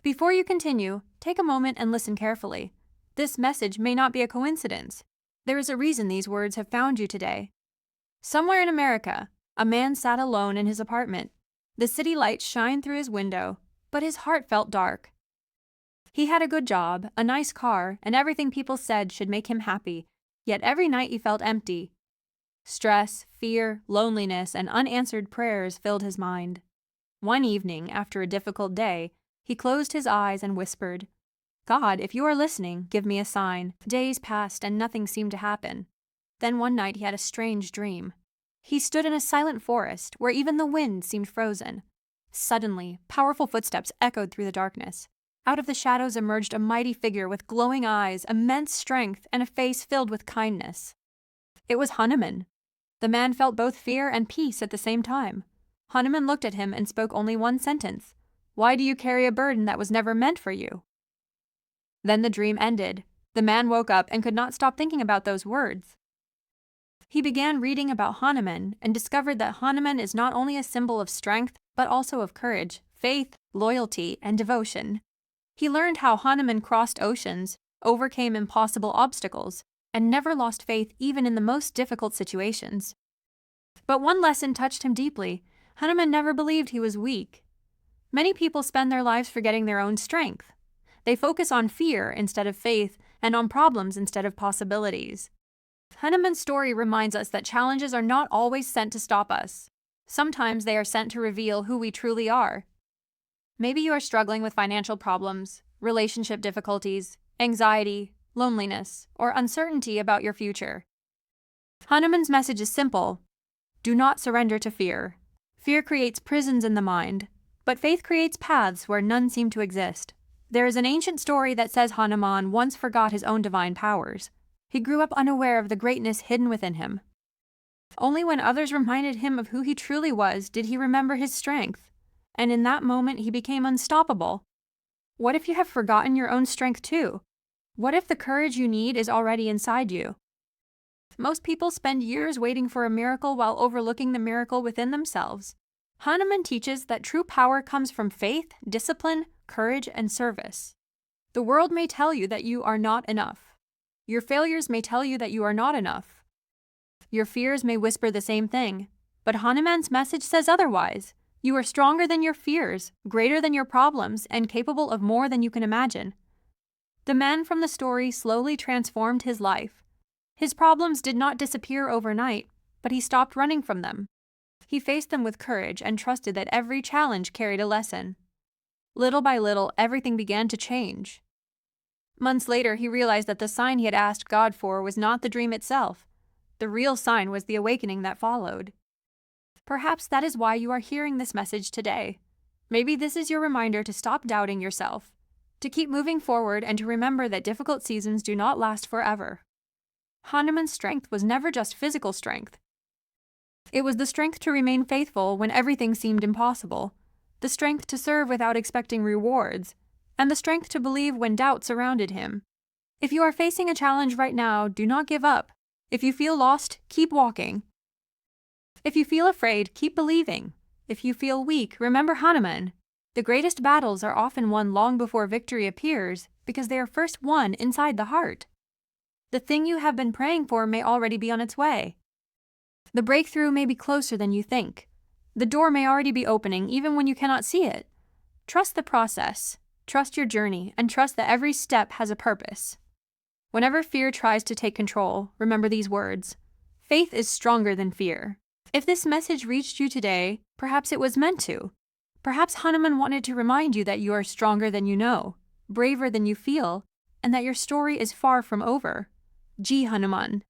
Before you continue, take a moment and listen carefully. This message may not be a coincidence. There is a reason these words have found you today. Somewhere in America, a man sat alone in his apartment. The city lights shined through his window, but his heart felt dark. He had a good job, a nice car, and everything people said should make him happy, yet every night he felt empty. Stress, fear, loneliness, and unanswered prayers filled his mind. One evening, after a difficult day, he closed his eyes and whispered, "God, if you are listening, give me a sign." Days passed and nothing seemed to happen. Then one night he had a strange dream. He stood in a silent forest where even the wind seemed frozen. Suddenly, powerful footsteps echoed through the darkness. Out of the shadows emerged a mighty figure with glowing eyes, immense strength, and a face filled with kindness. It was Hanuman. The man felt both fear and peace at the same time. Hanuman looked at him and spoke only one sentence. "Why do you carry a burden that was never meant for you?" Then the dream ended. The man woke up and could not stop thinking about those words. He began reading about Hanuman and discovered that Hanuman is not only a symbol of strength, but also of courage, faith, loyalty, and devotion. He learned how Hanuman crossed oceans, overcame impossible obstacles, and never lost faith even in the most difficult situations. But one lesson touched him deeply. Hanuman never believed he was weak. Many people spend their lives forgetting their own strength. They focus on fear instead of faith and on problems instead of possibilities. Hanuman's story reminds us that challenges are not always sent to stop us. Sometimes they are sent to reveal who we truly are. Maybe you are struggling with financial problems, relationship difficulties, anxiety, loneliness, or uncertainty about your future. Hanuman's message is simple. Do not surrender to fear. Fear creates prisons in the mind, but faith creates paths where none seem to exist. There is an ancient story that says Hanuman once forgot his own divine powers. He grew up unaware of the greatness hidden within him. Only when others reminded him of who he truly was did he remember his strength, and in that moment he became unstoppable. What if you have forgotten your own strength too? What if the courage you need is already inside you? Most people spend years waiting for a miracle while overlooking the miracle within themselves. Hanuman teaches that true power comes from faith, discipline, courage, and service. The world may tell you that you are not enough. Your failures may tell you that you are not enough. Your fears may whisper the same thing, but Hanuman's message says otherwise. You are stronger than your fears, greater than your problems, and capable of more than you can imagine. The man from the story slowly transformed his life. His problems did not disappear overnight, but he stopped running from them. He faced them with courage and trusted that every challenge carried a lesson. Little by little, everything began to change. Months later, he realized that the sign he had asked God for was not the dream itself. The real sign was the awakening that followed. Perhaps that is why you are hearing this message today. Maybe this is your reminder to stop doubting yourself, to keep moving forward, and to remember that difficult seasons do not last forever. Hanuman's strength was never just physical strength. It was the strength to remain faithful when everything seemed impossible, the strength to serve without expecting rewards, and the strength to believe when doubt surrounded him. If you are facing a challenge right now, do not give up. If you feel lost, keep walking. If you feel afraid, keep believing. If you feel weak, remember Hanuman. The greatest battles are often won long before victory appears because they are first won inside the heart. The thing you have been praying for may already be on its way. The breakthrough may be closer than you think. The door may already be opening even when you cannot see it. Trust the process, trust your journey, and trust that every step has a purpose. Whenever fear tries to take control, remember these words. Faith is stronger than fear. If this message reached you today, perhaps it was meant to. Perhaps Hanuman wanted to remind you that you are stronger than you know, braver than you feel, and that your story is far from over. Jai Hanuman.